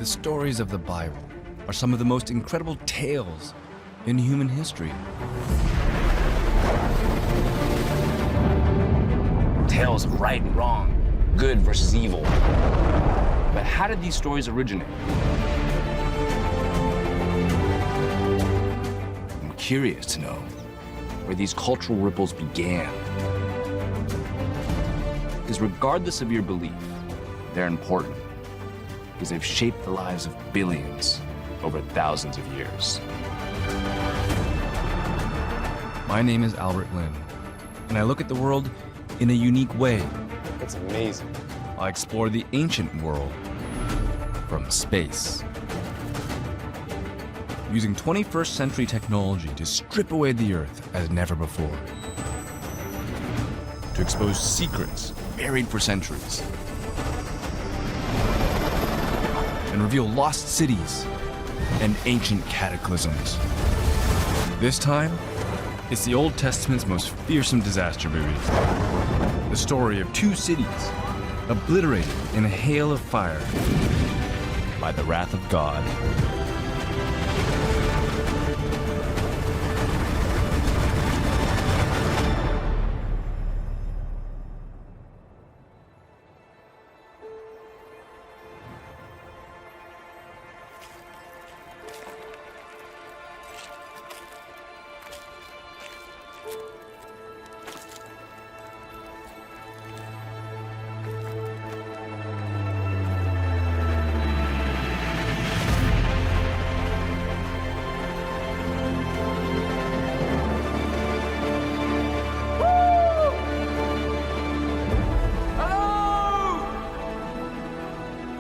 The stories of the Bible are some of the most incredible tales in human history. Tales of right and wrong, good versus evil. But how did these stories originate? I'm curious to know where these cultural ripples began. Because regardless of your belief, they're important. Because they've shaped the lives of billions over thousands of years. My name is Albert Lin, and I look at the world in a unique way. That's amazing. I explore the ancient world from space. Using 21st century technology to strip away the Earth as never before. To expose secrets buried for centuries. And reveal lost cities and ancient cataclysms. This time, it's the Old Testament's most fearsome disaster movie. The story of two cities obliterated in a hail of fire by the wrath of God.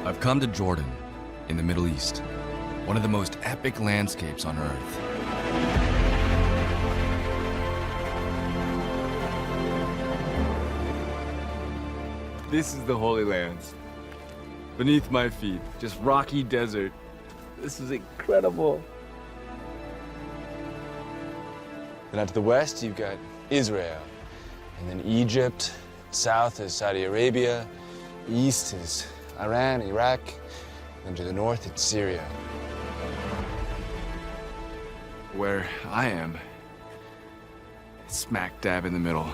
I've come to Jordan, in the Middle East, one of the most epic landscapes on Earth. This is the Holy Lands. Beneath my feet, just rocky desert. This is incredible. Then out to the west, you've got Israel, and then Egypt. South is Saudi Arabia. East is Iran, Iraq, and to the north, it's Syria. Where I am, it's smack dab in the middle.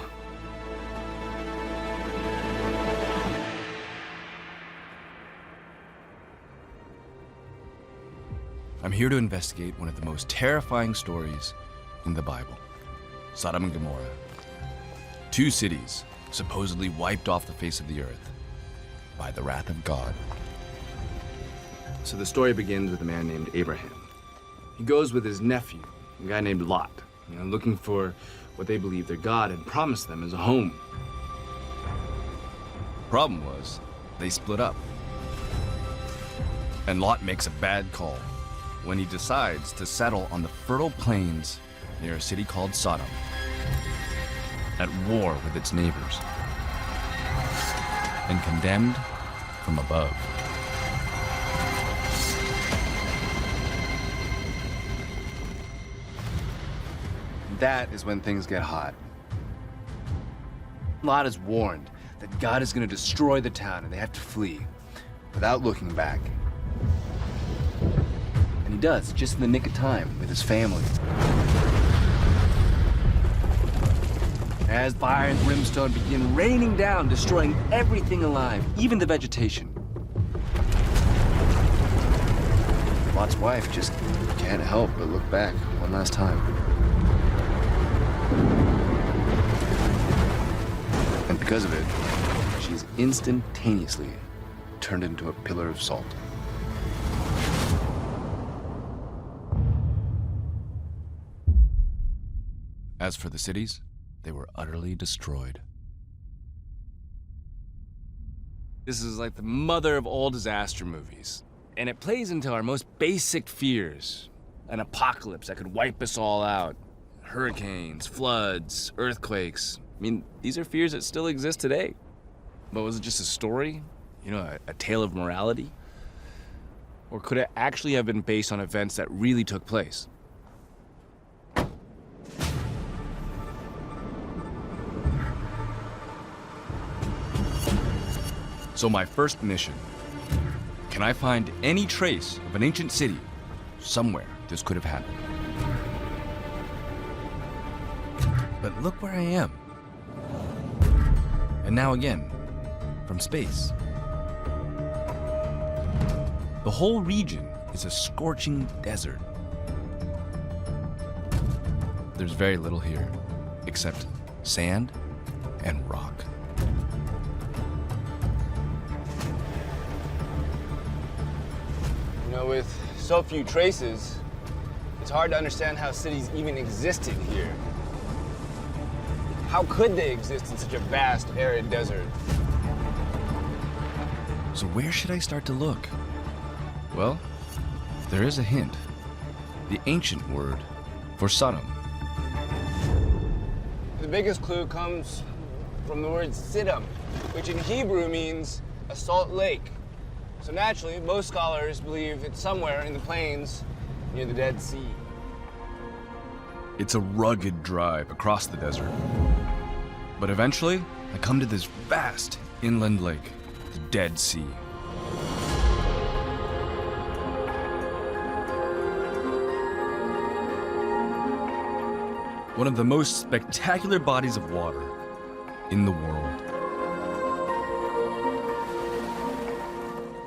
I'm here to investigate one of the most terrifying stories in the Bible, Sodom and Gomorrah. Two cities supposedly wiped off the face of the earth by the wrath of God. So the story begins with a man named Abraham. He goes with his nephew, a guy named Lot, looking for what they believe their God had promised them as a home. Problem was, they split up. And Lot makes a bad call when he decides to settle on the fertile plains near a city called Sodom, at war with its neighbors, and condemned from above. That is when things get hot. Lot is warned that God is going to destroy the town and they have to flee without looking back. And he does, just in the nick of time, with his family. As fire and brimstone begin raining down, destroying everything alive, even the vegetation. Lot's wife just can't help but look back one last time. And because of it, she's instantaneously turned into a pillar of salt. As for the cities, they were utterly destroyed. This is like the mother of all disaster movies, and it plays into our most basic fears. An apocalypse that could wipe us all out. Hurricanes, floods, earthquakes. I mean, these are fears that still exist today. But was it just a story? A tale of morality? Or could it actually have been based on events that really took place? So my first mission, can I find any trace of an ancient city somewhere this could have happened. But look where I am. And now again, from space. The whole region is a scorching desert. There's very little here, except sand and rock. You know, with so few traces, it's hard to understand how cities even existed here. How could they exist in such a vast, arid desert? So where should I start to look? Well, there is a hint. The ancient word for Sodom. The biggest clue comes from the word Sodom, which in Hebrew means a salt lake. So naturally, most scholars believe it's somewhere in the plains near the Dead Sea. It's a rugged drive across the desert. But eventually, I come to this vast inland lake, the Dead Sea. One of the most spectacular bodies of water in the world.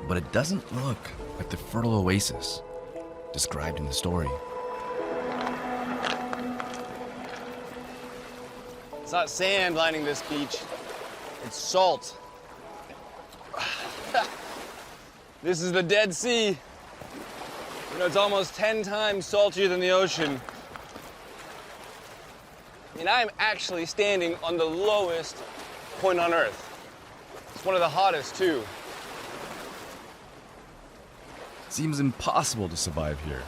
But it doesn't look like the fertile oasis described in the story. It's not sand lining this beach, it's salt. This is the Dead Sea. You know, it's almost 10 times saltier than the ocean. And I'm actually standing on the lowest point on Earth. It's one of the hottest, too. It seems impossible to survive here.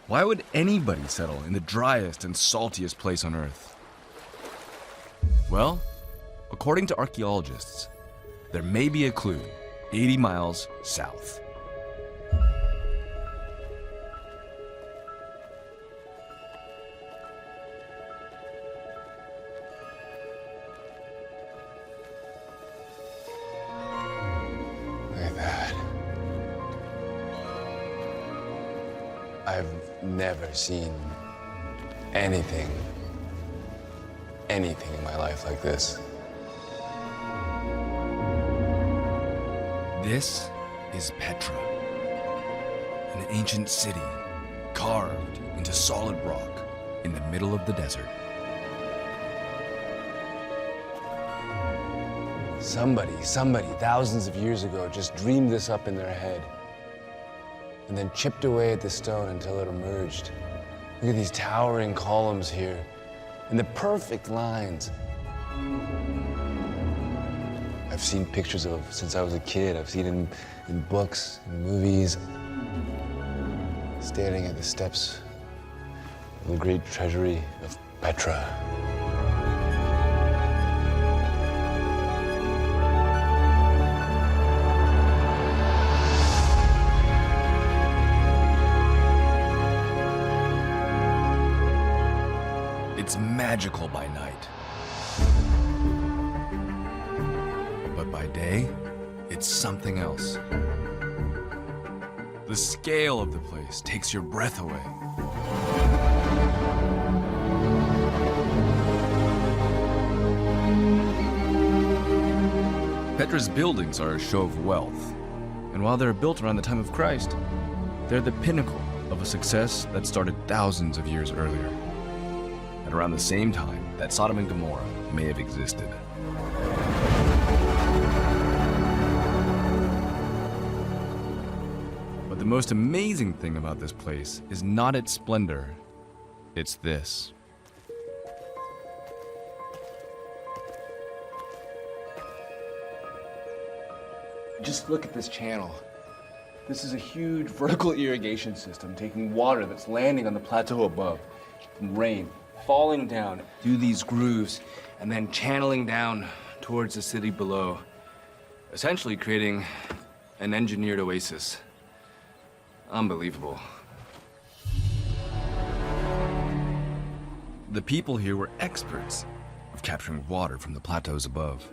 Why would anybody settle in the driest and saltiest place on Earth? Well, according to archaeologists, there may be a clue 80 miles south. Look at that. I've never seen anything in my life like this. This is Petra, an ancient city carved into solid rock in the middle of the desert. Somebody, thousands of years ago just dreamed this up in their head and then chipped away at the stone until it emerged. Look at these towering columns here and the perfect lines. I've seen pictures of since I was a kid. I've seen it in books, in movies, standing at the steps of the great treasury of Petra. It's magical by night. But by day, it's something else. The scale of the place takes your breath away. Petra's buildings are a show of wealth. And while they're built around the time of Christ, they're the pinnacle of a success that started thousands of years earlier. At around the same time that Sodom and Gomorrah may have existed. But the most amazing thing about this place is not its splendor, it's this. Just look at this channel. This is a huge vertical irrigation system taking water that's landing on the plateau above from rain, falling down through these grooves and then channeling down towards the city below, essentially creating an engineered oasis. Unbelievable. The people here were experts of capturing water from the plateaus above.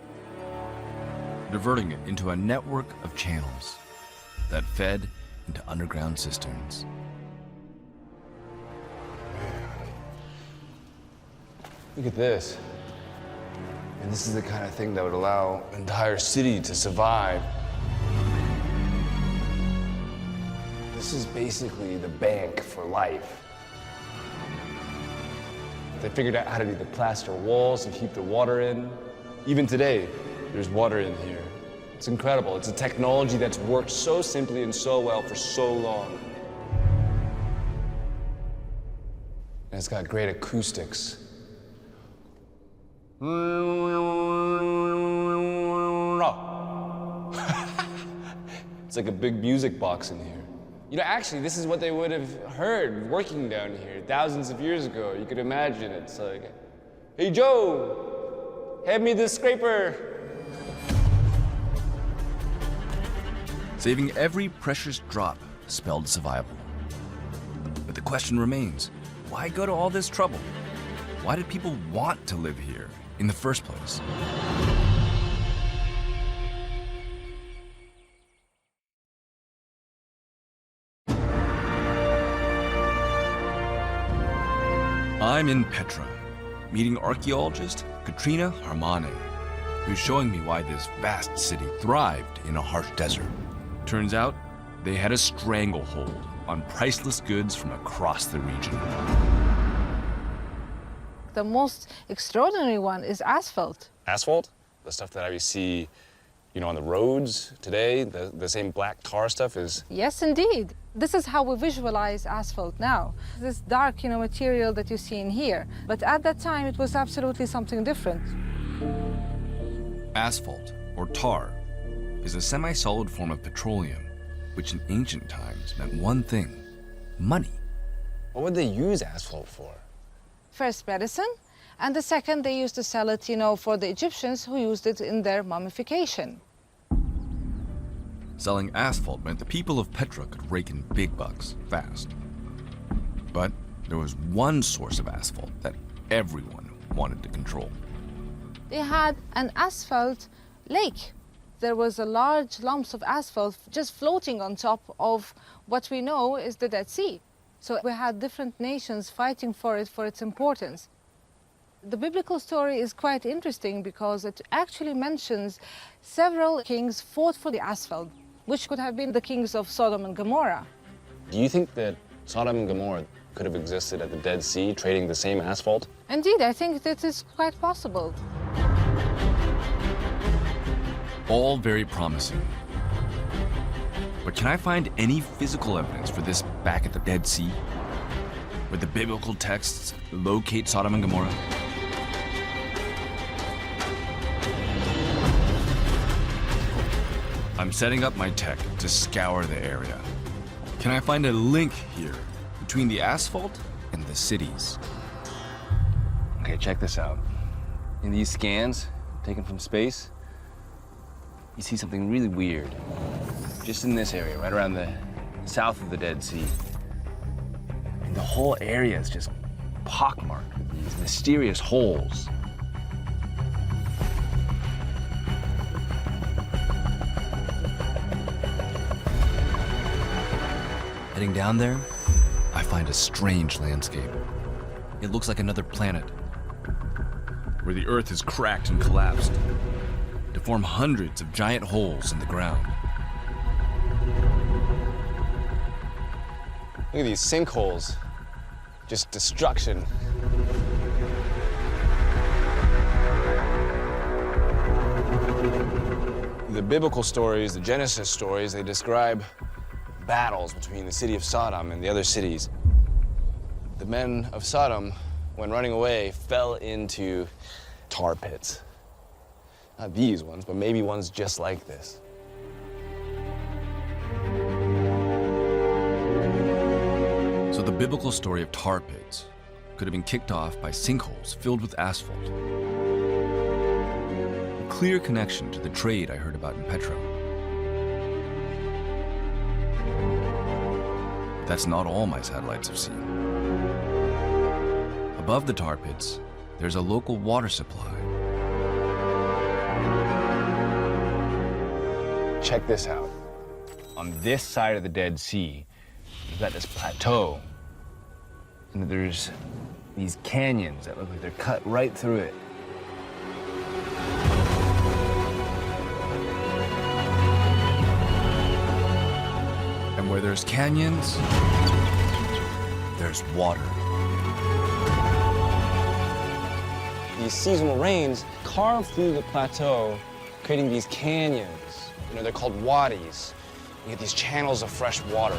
diverting it into a network of channels that fed into underground cisterns. Look at this. And this is the kind of thing that would allow an entire city to survive. This is basically the bank for life. They figured out how to do the plaster walls and keep the water in. Even today, there's water in here. It's incredible. It's a technology that's worked so simply and so well for so long. And it's got great acoustics. It's like a big music box in here. You know, actually, this is what they would have heard working down here thousands of years ago. You could imagine it's like, "Hey, Joe, hand me this scraper." Saving every precious drop spelled survival. But the question remains, why go to all this trouble? Why did people want to live here in the first place? I'm in Petra, meeting archaeologist Katrina Harmane, who's showing me why this vast city thrived in a harsh desert. Turns out, they had a stranglehold on priceless goods from across the region. The most extraordinary one is asphalt. Asphalt? The stuff that we see, you know, on the roads today, the same black tar stuff is... Yes, indeed. This is how we visualize asphalt now. This dark, material that you see in here. But at that time, it was absolutely something different. Asphalt, or tar, is a semi-solid form of petroleum, which in ancient times meant one thing: money. What would they use asphalt for? First, medicine, and the second, they used to sell it, for the Egyptians who used it in their mummification. Selling asphalt meant the people of Petra could rake in big bucks fast. But there was one source of asphalt that everyone wanted to control. They had an asphalt lake. There was a large lumps of asphalt just floating on top of what we know is the Dead Sea. So we had different nations fighting for it, for its importance. The biblical story is quite interesting because it actually mentions several kings fought for the asphalt, which could have been the kings of Sodom and Gomorrah. Do you think that Sodom and Gomorrah could have existed at the Dead Sea, trading the same asphalt? Indeed, I think that is quite possible. All very promising. But can I find any physical evidence for this back at the Dead Sea? Where the biblical texts locate Sodom and Gomorrah? I'm setting up my tech to scour the area. Can I find a link here between the asphalt and the cities? Okay, check this out. In these scans, taken from space, you see something really weird. Just in this area, right around the south of the Dead Sea. And the whole area is just pockmarked with these mysterious holes. Heading down there, I find a strange landscape. It looks like another planet, where the Earth is cracked and collapsed to form hundreds of giant holes in the ground. Look at these sinkholes. Just destruction. The biblical stories, the Genesis stories, they describe battles between the city of Sodom and the other cities. The men of Sodom, when running away, fell into tar pits. Not these ones, but maybe ones just like this. So the biblical story of tar pits could have been kicked off by sinkholes filled with asphalt. A clear connection to the trade I heard about in Petra. That's not all my satellites have seen. Above the tar pits, there's a local water supply. check this out. On this side of the Dead Sea, you've got this plateau, and there's these canyons that look like they're cut right through it. And where there's canyons, there's water. These seasonal rains carve through the plateau, creating these canyons. You know, they're called wadis. You get these channels of fresh water.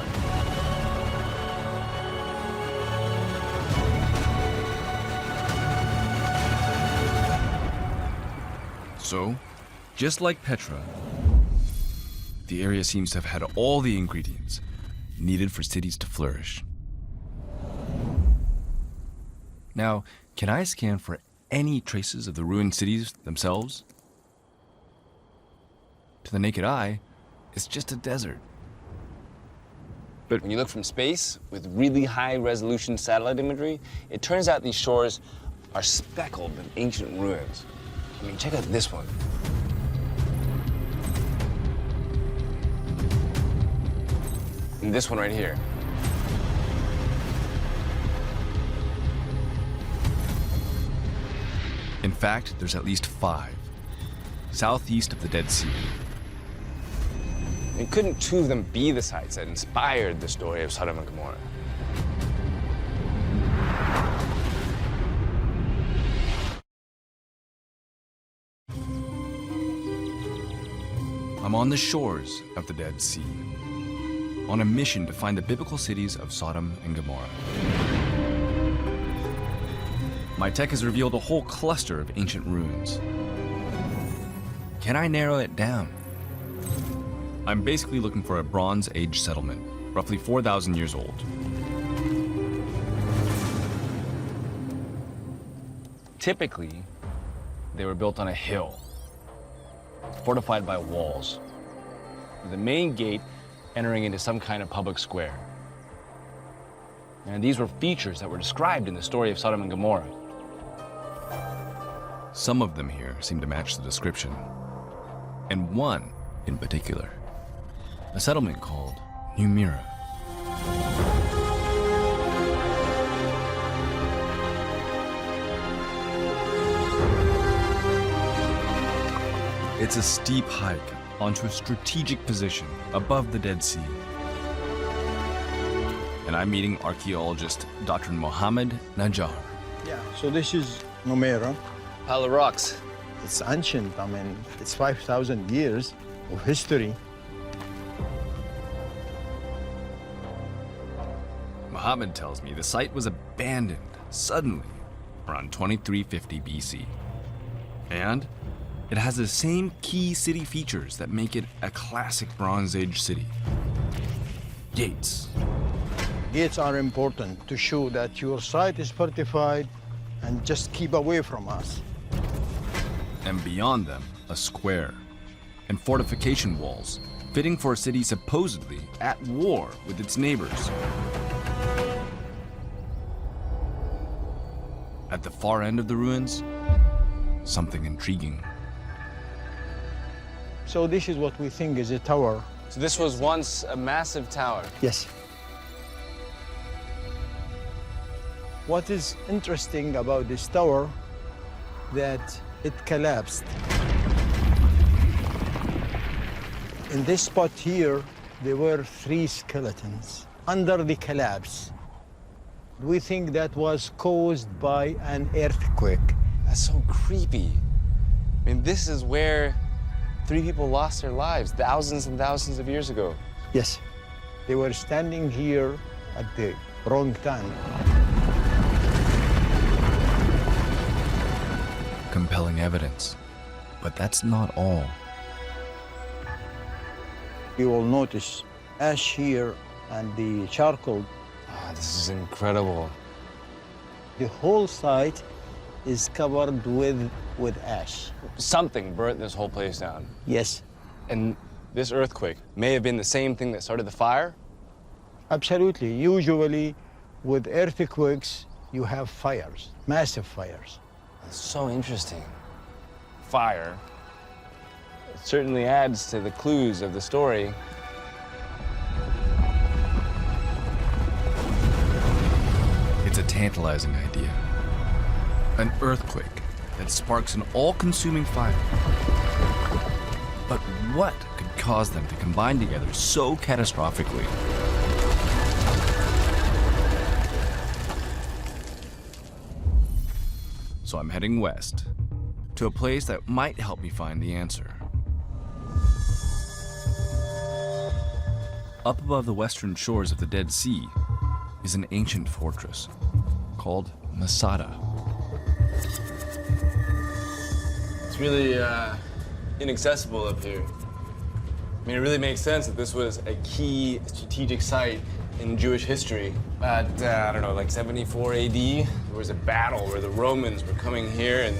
So, just like Petra, the area seems to have had all the ingredients needed for cities to flourish. Now, can I scan for any traces of the ruined cities themselves? To the naked eye, it's just a desert. But when you look from space with really high-resolution satellite imagery, it turns out these shores are speckled with ancient ruins. I mean, check out this one. And this one right here. In fact, there's at least 5, southeast of the Dead Sea. And couldn't 2 of them be the sites that inspired the story of Sodom and Gomorrah? I'm on the shores of the Dead Sea, on a mission to find the biblical cities of Sodom and Gomorrah. My tech has revealed a whole cluster of ancient ruins. Can I narrow it down? I'm basically looking for a Bronze Age settlement, roughly 4,000 years old. Typically, they were built on a hill, fortified by walls, with the main gate entering into some kind of public square. And these were features that were described in the story of Sodom and Gomorrah. Some of them here seem to match the description, and one in particular, a settlement called New Mira. It's a steep hike onto a strategic position above the Dead Sea. And I'm meeting archaeologist Dr. Mohammed Najjar. Yeah, so this is Gomorrah. Pile of rocks. It's ancient. I mean, it's 5,000 years of history. Mohammed tells me the site was abandoned suddenly around 2350 BC. And it has the same key city features that make it a classic Bronze Age city. Gates. Gates are important to show that your site is fortified and just keep away from us. And beyond them, a square. And fortification walls, fitting for a city supposedly at war with its neighbors. At the far end of the ruins, something intriguing. So this is what we think is a tower. So this was once a massive tower. Yes. What is interesting about this tower, that it collapsed. In this spot here, there were 3 skeletons under the collapse. We think that was caused by an earthquake. That's so creepy. I mean, this is where 3 people lost their lives thousands and thousands of years ago. Yes, they were standing here at the wrong time. Compelling evidence. But that's not all. You will notice ash here and the charcoal. Ah, this is incredible. The whole site is covered with ash. Something burnt this whole place down. Yes, And this earthquake may have been the same thing that started the fire? absolutely. Usually with earthquakes, you have fires, massive fires. That's so interesting. Fire, It certainly adds to the clues of the story. It's a tantalizing idea. An earthquake that sparks an all-consuming fire. But what could cause them to combine together so catastrophically? So I'm heading west to a place that might help me find the answer. Up above the western shores of the Dead Sea is an ancient fortress called Masada. It's really inaccessible up here. I mean, it really makes sense that this was a key strategic site in Jewish history. At, I don't know, like 74 AD, there was a battle where the Romans were coming here, and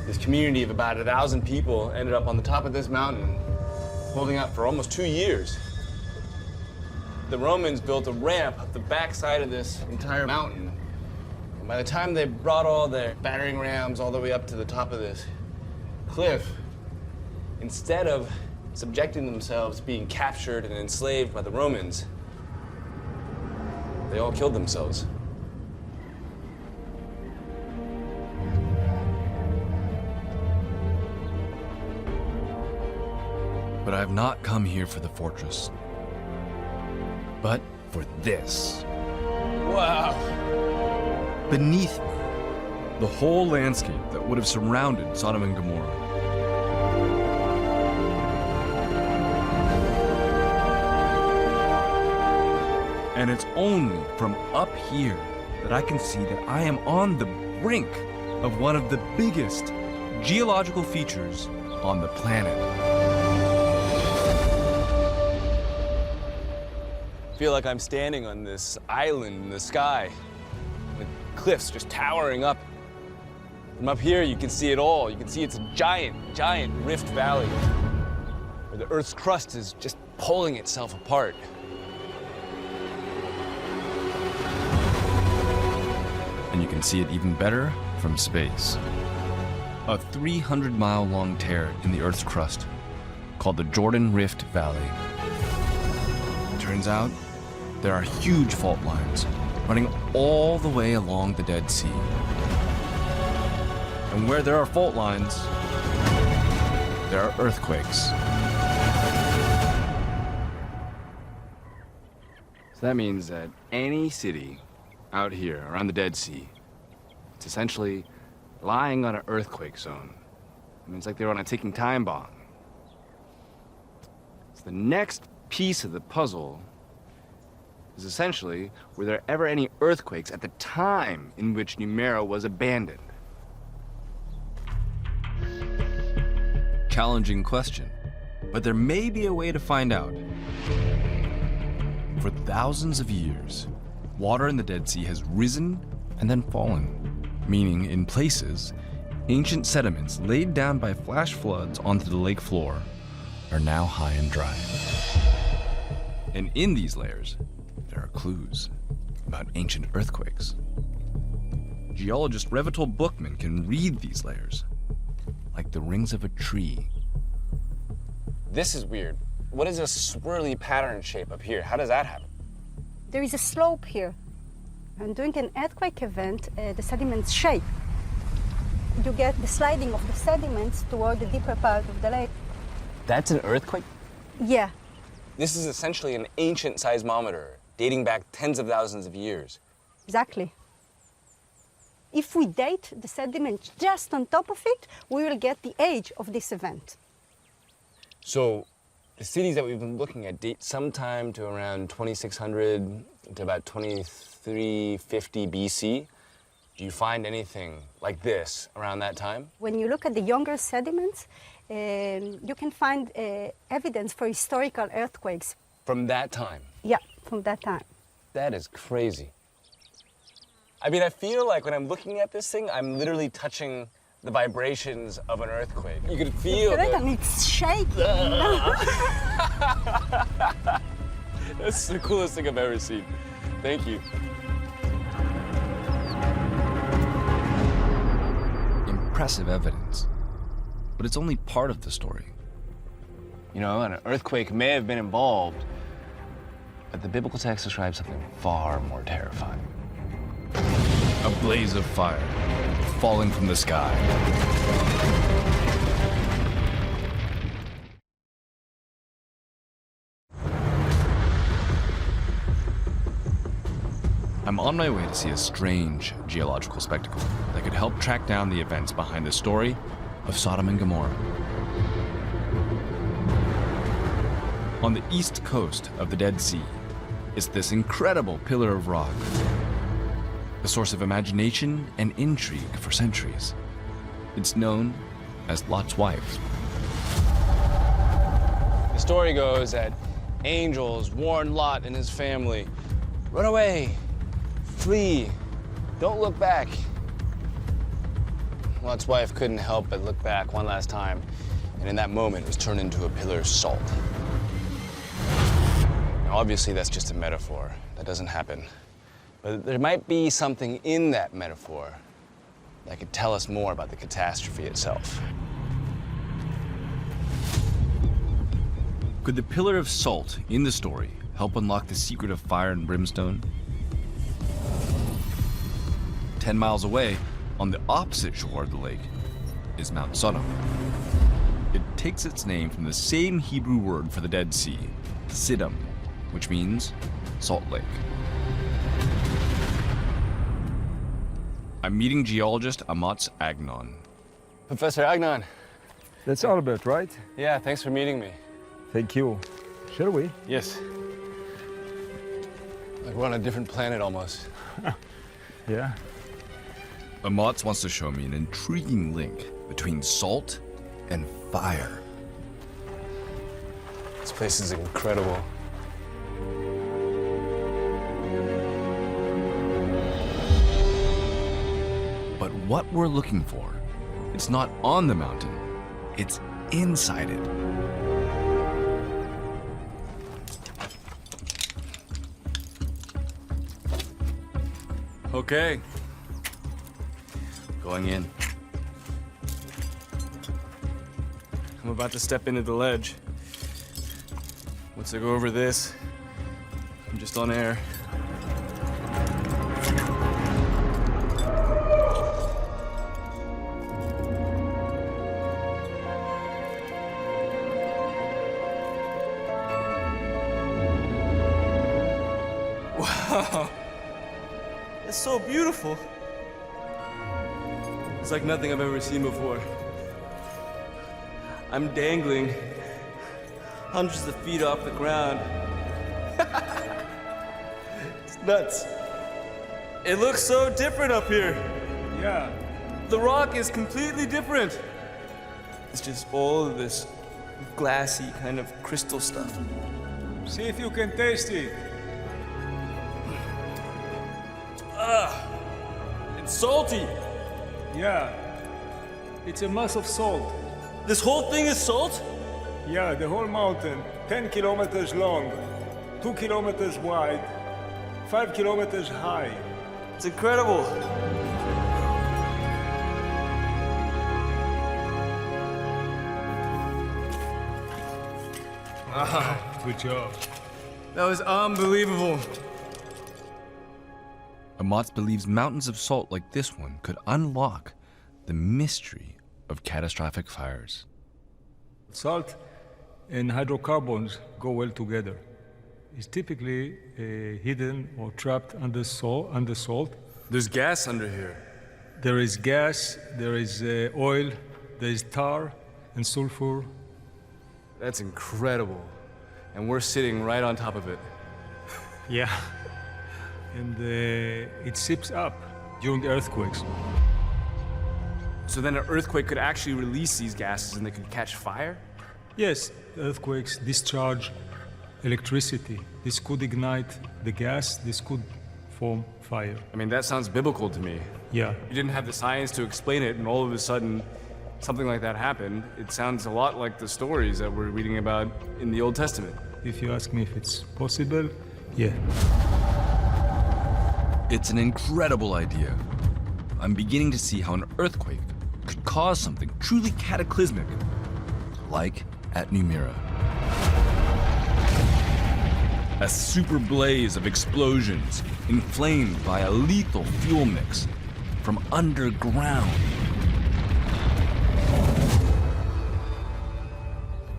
this community of about 1,000 people ended up on the top of this mountain, holding out for almost 2 years. The Romans built a ramp up the backside of this entire mountain. And by the time they brought all their battering rams all the way up to the top of this cliff, instead of subjecting themselves to being captured and enslaved by the Romans, they all killed themselves. But I have not come here for the fortress, but for this. Wow. Beneath me, the whole landscape that would have surrounded Sodom and Gomorrah. And it's only from up here that I can see that I am on the brink of one of the biggest geological features on the planet. I feel like I'm standing on this island in the sky, with cliffs just towering up. From up here, you can see it all. You can see it's a giant, giant rift valley, where the Earth's crust is just pulling itself apart. And you can see it even better from space. A 300-mile-long tear in the Earth's crust called the Jordan Rift Valley. Turns out, there are huge fault lines running all the way along the Dead Sea. And where there are fault lines, there are earthquakes. So that means that any city out here around the Dead Sea, it's essentially lying on an earthquake zone. I mean, it's like they're on a ticking time bomb. So the next piece of the puzzle is essentially, were there ever any earthquakes at the time in which Numeira was abandoned? Challenging question, but there may be a way to find out. For thousands of years, water in the Dead Sea has risen and then fallen, meaning in places, ancient sediments laid down by flash floods onto the lake floor are now high and dry. And in these layers, there are clues about ancient earthquakes. Geologist Revital Bookman can read these layers, like the rings of a tree. This is weird. What is this swirly pattern shape up here? How does that happen? There is a slope here. And during an earthquake event, the sediments shake. You get the sliding of the sediments toward the deeper part of the lake. That's an earthquake? Yeah. This is essentially an ancient seismometer dating back tens of thousands of years. Exactly. If we date the sediment just on top of it, we will get the age of this event. So the cities that we've been looking at date sometime to around 2600 to about 2350 BC. Do you find anything like this around that time? When you look at the younger sediments, you can find evidence for historical earthquakes. From that time? Yeah, from that time. That is crazy. I mean, I feel like when I'm looking at this thing, I'm literally touching the vibrations of an earthquake. You could feel it. And it's shaking. That's the coolest thing I've ever seen. Thank you. Impressive evidence. But it's only part of the story. You know, an earthquake may have been involved, but the biblical text describes something far more terrifying. A blaze of fire falling from the sky. I'm on my way to see a strange geological spectacle that could help track down the events behind the story of Sodom and Gomorrah. On the east coast of the Dead Sea is this incredible pillar of rock, a source of imagination and intrigue for centuries. It's known as Lot's wife. The story goes that angels warned Lot and his family, run away, flee, don't look back. Lot's wife couldn't help but look back one last time, and in that moment was turned into a pillar of salt. Now, obviously that's just a metaphor. That doesn't happen. But there might be something in that metaphor that could tell us more about the catastrophe itself. Could the pillar of salt in the story help unlock the secret of fire and brimstone? 10 miles away, on the opposite shore of the lake, is Mount Sodom. It takes its name from the same Hebrew word for the Dead Sea, Siddim, which means salt lake. I'm meeting geologist Amatz Agnon. Professor Agnon. That's Albert, right? Yeah, thanks for meeting me. Thank you. Shall we? Yes. Like we're on a different planet almost. Yeah. Amatz wants to show me an intriguing link between salt and fire. This place is incredible. But what we're looking for, it's not on the mountain, it's inside it. Okay. Going in. I'm about to step into the ledge. Once I go over this, I'm just on air. Wow, it's so beautiful. It's like nothing I've ever seen before. I'm dangling hundreds of feet off the ground. It's nuts. It looks so different up here. Yeah. The rock is completely different. It's just all of this glassy kind of crystal stuff. See if you can taste it. It's salty. Yeah. It's a mass of salt. This whole thing is salt? Yeah, the whole mountain. 10 kilometers long, 2 kilometers wide, 5 kilometers high. It's incredible. Good job. That was unbelievable. Amatz believes mountains of salt like this one could unlock the mystery of catastrophic fires. Salt and hydrocarbons go well together. It's typically hidden or trapped under salt. There's gas under here. There is gas, there is oil, there is tar and sulfur. That's incredible. And we're sitting right on top of it. Yeah. And it seeps up during earthquakes. So then an earthquake could actually release these gases and they could catch fire? Yes, earthquakes discharge electricity. This could ignite the gas, this could form fire. I mean, that sounds biblical to me. Yeah. You didn't have the science to explain it, and all of a sudden, something like that happened. It sounds a lot like the stories that we're reading about in the Old Testament. If you ask me if it's possible, yeah. It's an incredible idea. I'm beginning to see how an earthquake could cause something truly cataclysmic, like at Numira. A super blaze of explosions inflamed by a lethal fuel mix from underground.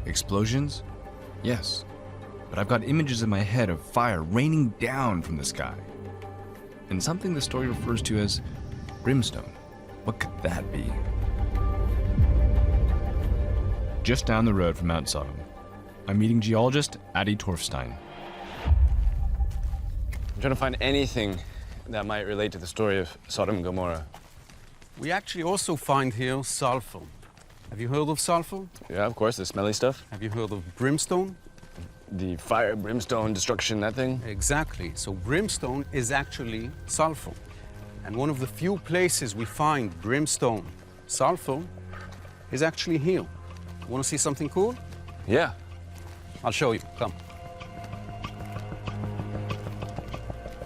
Explosions? Yes. But I've got images in my head of fire raining down from the sky. And something the story refers to as brimstone. What could that be? Just down the road from Mount Sodom, I'm meeting geologist Adi Torfstein. I'm trying to find anything that might relate to the story of Sodom and Gomorrah. We actually also find here sulfur. Have you heard of sulfur? Yeah, of course, the smelly stuff. Have you heard of brimstone? The fire, brimstone, destruction, that thing. Exactly. So brimstone is actually sulfur. And one of the few places we find brimstone sulfur is actually here. Want to see something cool? Yeah. I'll show you. Come.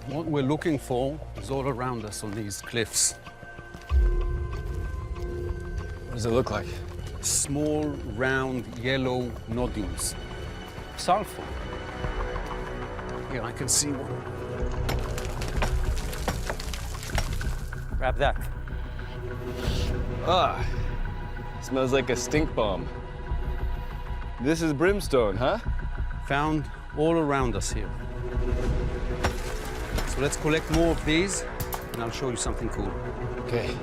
What we're looking for is all around us on these cliffs. What does it look like? Small, round, yellow nodules. Sulfur. Here, I can see one. Grab that. Ah, smells like a stink bomb. This is brimstone, huh? Found all around us here. So let's collect more of these, and I'll show you something cool. Okay.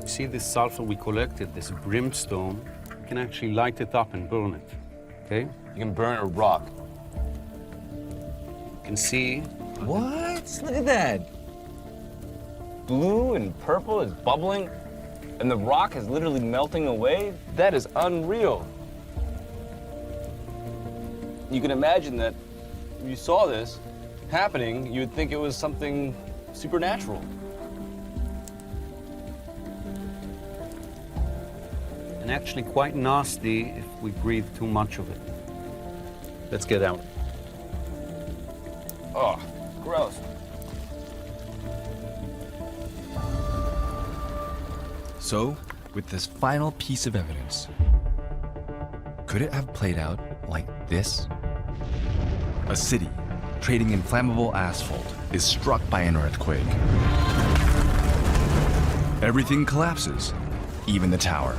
You see this sulfur we collected, this brimstone? You can actually light it up and burn it, okay? You can burn a rock. You can see. What? Look at that. Blue and purple is bubbling, and the rock is literally melting away. That is unreal. You can imagine that if you saw this happening, you would think it was something supernatural. And actually quite nasty if we breathe too much of it. Let's get out. Oh, gross. So, with this final piece of evidence, could it have played out like this? A city trading in flammable asphalt is struck by an earthquake. Everything collapses, even the tower.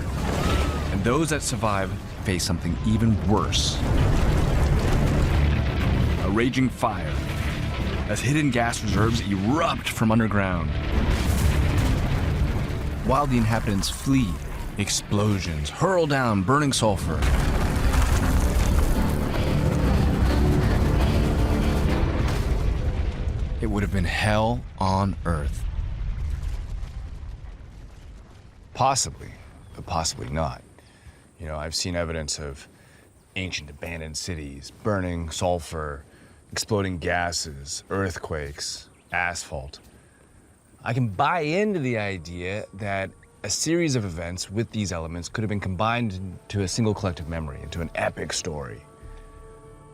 And those that survive face something even worse. A raging fire, as hidden gas reserves erupt from underground. While the inhabitants flee, explosions hurl down burning sulfur. It would have been hell on earth. Possibly, but possibly not. You know, I've seen evidence of ancient abandoned cities, burning sulfur, exploding gases, earthquakes, asphalt. I can buy into the idea that a series of events with these elements could have been combined into a single collective memory, into an epic story.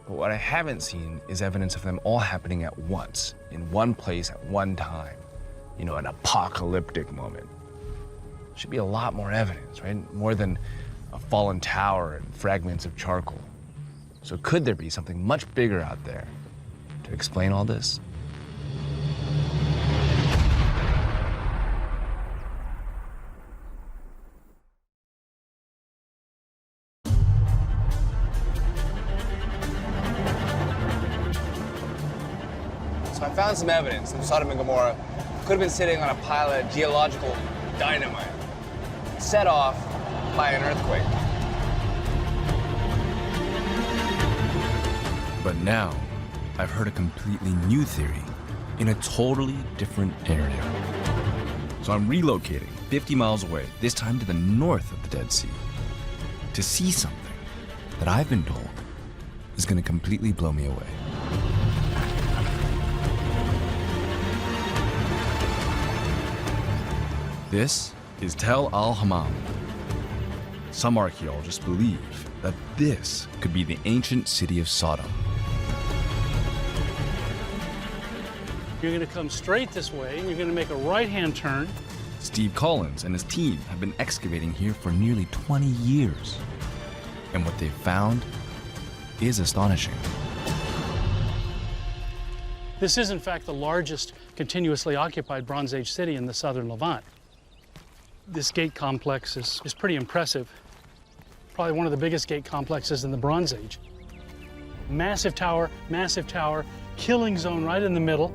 But what I haven't seen is evidence of them all happening at once, in one place at one time. You know, an apocalyptic moment. Should be a lot more evidence, right? More than a fallen tower and fragments of charcoal. So could there be something much bigger out there to explain all this? So I found some evidence that Sodom and Gomorrah could have been sitting on a pile of geological dynamite, set off by an earthquake. But now, I've heard a completely new theory in a totally different area. So I'm relocating 50 miles away, this time to the north of the Dead Sea, to see something that I've been told is going to completely blow me away. This is Tel al-Hammam. Some archaeologists believe that this could be the ancient city of Sodom. You're going to come straight this way, and you're going to make a right-hand turn. Steve Collins and his team have been excavating here for nearly 20 years. And what they found is astonishing. This is, in fact, the largest continuously occupied Bronze Age city in the southern Levant. This gate complex is pretty impressive. Probably one of the biggest gate complexes in the Bronze Age. Massive tower, killing zone right in the middle.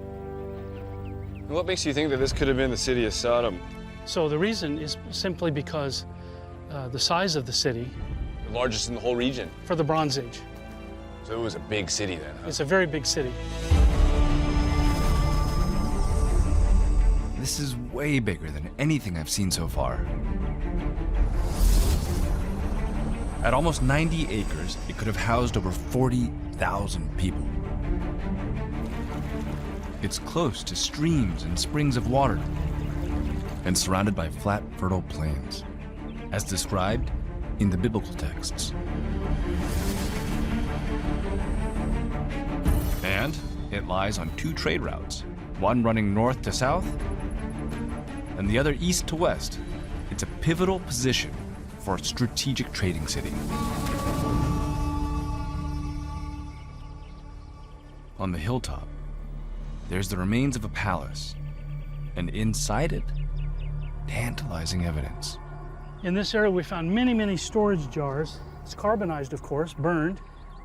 And what makes you think that this could have been the city of Sodom? So the reason is simply because the size of the city. The largest in the whole region. For the Bronze Age. So it was a big city then, huh? It's a very big city. This is way bigger than anything I've seen so far. At almost 90 acres, it could have housed over 40,000 people. It's close to streams and springs of water, and surrounded by flat, fertile plains, as described in the biblical texts. And it lies on two trade routes, one running north to south, and the other east to west. It's a pivotal position for a strategic trading city. On the hilltop, there's the remains of a palace, and inside it, tantalizing evidence. In this area, we found many storage jars. It's carbonized, of course, burned.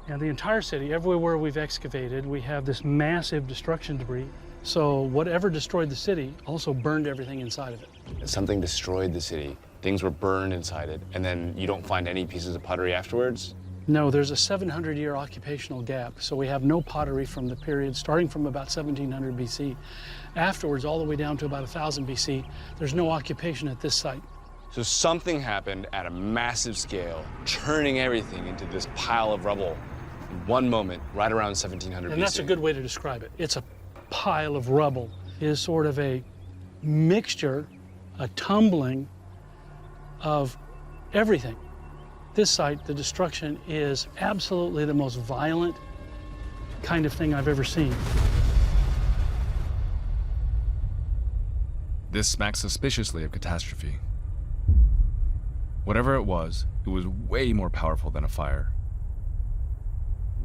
And the entire city, everywhere we've excavated, we have this massive destruction debris. So whatever destroyed the city also burned everything inside of it. Something destroyed the city. Things were burned inside it, and then you don't find any pieces of pottery afterwards? No, there's a 700-year occupational gap. So we have no pottery from the period starting from about 1700 BC. Afterwards, all the way down to about 1000 BC, there's no occupation at this site. So something happened at a massive scale, turning everything into this pile of rubble in one moment, right around 1700 BC. And that's a good way to describe it. It's a pile of rubble. It is sort of a mixture, a tumbling of everything. This site, the destruction is absolutely the most violent kind of thing I've ever seen. This smacks suspiciously of catastrophe. Whatever it was way more powerful than a fire.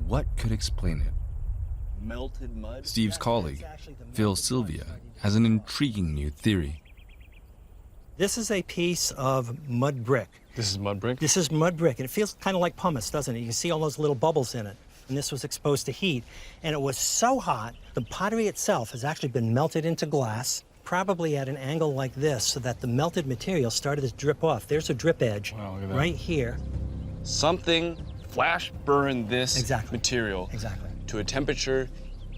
What could explain it? Melted mud. Steve's colleague, Phil Sylvia, has an intriguing new theory. This is a piece of mud brick. This is mud brick? This is mud brick, and it feels kind of like pumice, doesn't it? You can see all those little bubbles in it. And this was exposed to heat. And it was so hot, the pottery itself has actually been melted into glass, probably at an angle like this, so that the melted material started to drip off. There's a drip edge right here. Something flash burned this material to a temperature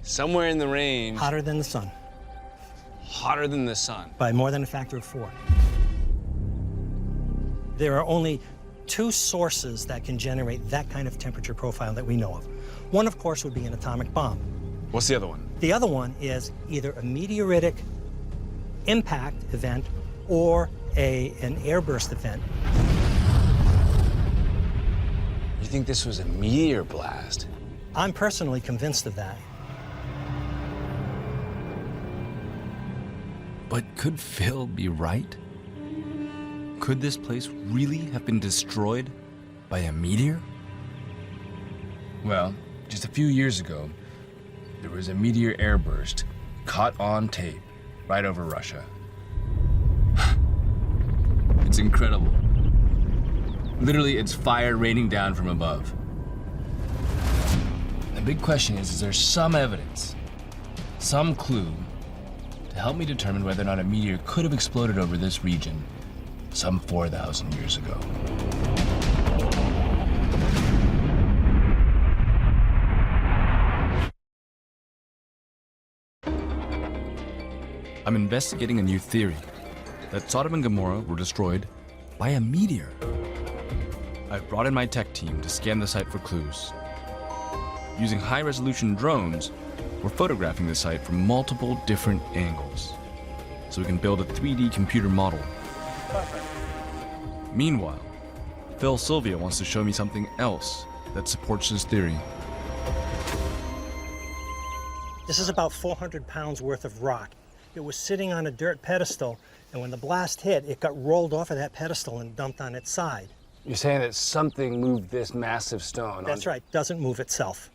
somewhere in the range. Hotter than the sun. Hotter than the sun. By more than a factor of 4. There are only 2 sources that can generate that kind of temperature profile that we know of. One, of course, would be an atomic bomb. What's the other one? The other one is either a meteoritic impact event or an airburst event. You think this was a meteor blast? I'm personally convinced of that. But could Phil be right? Could this place really have been destroyed by a meteor? Well, just a few years ago, there was a meteor airburst caught on tape right over Russia. It's incredible. Literally, it's fire raining down from above. The big question is there some evidence, some clue, to help me determine whether or not a meteor could have exploded over this region some 4,000 years ago? I'm investigating a new theory, that Sodom and Gomorrah were destroyed by a meteor. I've brought in my tech team to scan the site for clues. Using high-resolution drones, we're photographing the site from multiple different angles, so we can build a 3D computer model. Perfect. Meanwhile, Phil Sylvia wants to show me something else that supports his theory. This is about 400 pounds worth of rock. It was sitting on a dirt pedestal, and when the blast hit, it got rolled off of that pedestal and dumped on its side. You're saying that something moved this massive stone? That's right, doesn't move itself.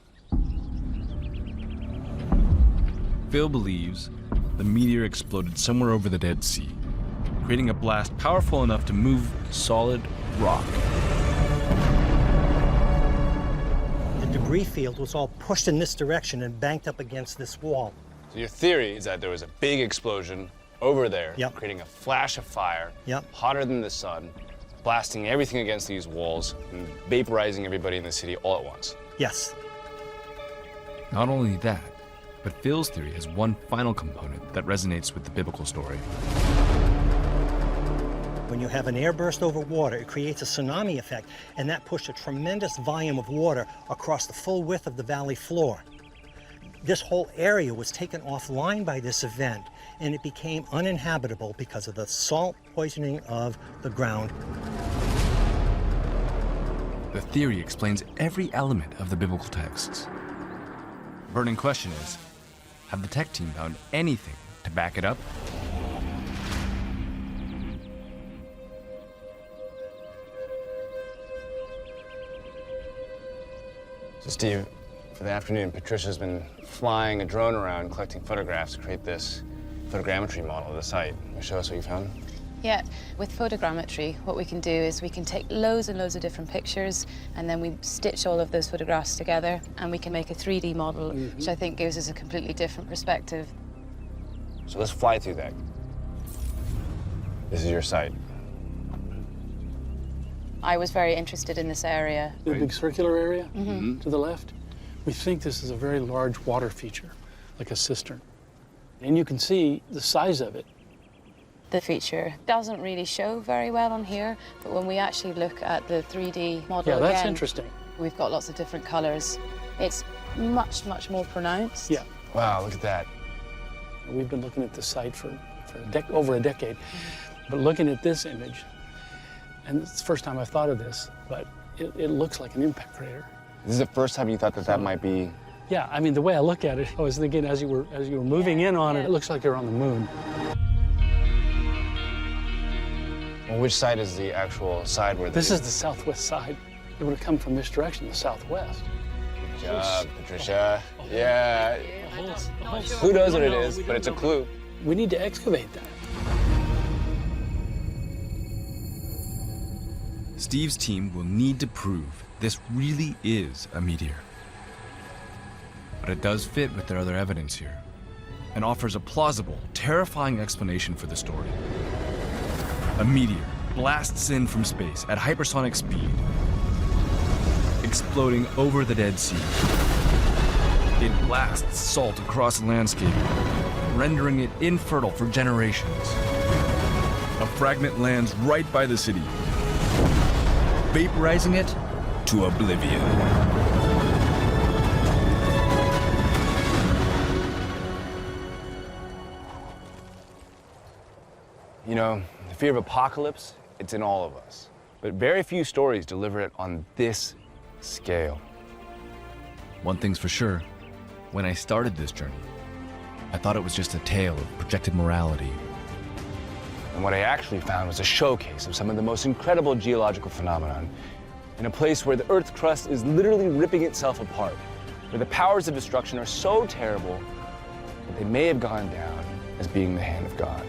Phil believes the meteor exploded somewhere over the Dead Sea, creating a blast powerful enough to move solid rock. The debris field was all pushed in this direction and banked up against this wall. So your theory is that there was a big explosion over there, Yep. creating a flash of fire, Yep. hotter than the sun, blasting everything against these walls and vaporizing everybody in the city all at once. Yes. Not only that, but Phil's theory has one final component that resonates with the biblical story. When you have an airburst over water, it creates a tsunami effect, and that pushed a tremendous volume of water across the full width of the valley floor. This whole area was taken offline by this event, and it became uninhabitable because of the salt poisoning of the ground. The theory explains every element of the biblical texts. The burning question is, have the tech team found anything to back it up? So Steve, for the afternoon, Patricia's been flying a drone around collecting photographs to create this photogrammetry model of the site. Can you show us what you found? Yeah, with photogrammetry, what we can do is we can take loads and loads of different pictures, and then we stitch all of those photographs together, and we can make a 3D model, which I think gives us a completely different perspective. So let's fly through that. This is your site. I was very interested in this area. The big circular area to the left, we think this is a very large water feature, like a cistern. And you can see the size of it. The feature doesn't really show very well on here, but when we actually look at the 3D model Yeah, that's again, interesting. we've got lots of different colors. It's much, much more pronounced. Yeah. Wow, look at that. We've been looking at this site for over a decade, but looking at this image, and it's the first time I've thought of this, but it looks like an impact crater. This is the first time you thought that that might be... Yeah, I mean, the way I look at it, I was thinking as you were moving in on it, it looks like you're on the moon. Well, which side is the actual side where This is the southwest side. It would have come from this direction, the southwest. Good job, Patricia. Yeah. Who knows what it is, but it's a clue. We need to excavate that. Steve's team will need to prove this really is a meteor. But it does fit with their other evidence here, and offers a plausible, terrifying explanation for the story. A meteor blasts in from space at hypersonic speed, exploding over the Dead Sea. It blasts salt across the landscape, rendering it infertile for generations. A fragment lands right by the city, vaporizing it to oblivion. You know, the fear of apocalypse, it's in all of us. But very few stories deliver it on this scale. One thing's for sure, when I started this journey, I thought it was just a tale of projected morality. And what I actually found was a showcase of some of the most incredible geological phenomenon in a place where the Earth's crust is literally ripping itself apart, where the powers of destruction are so terrible that they may have gone down as being the hand of God.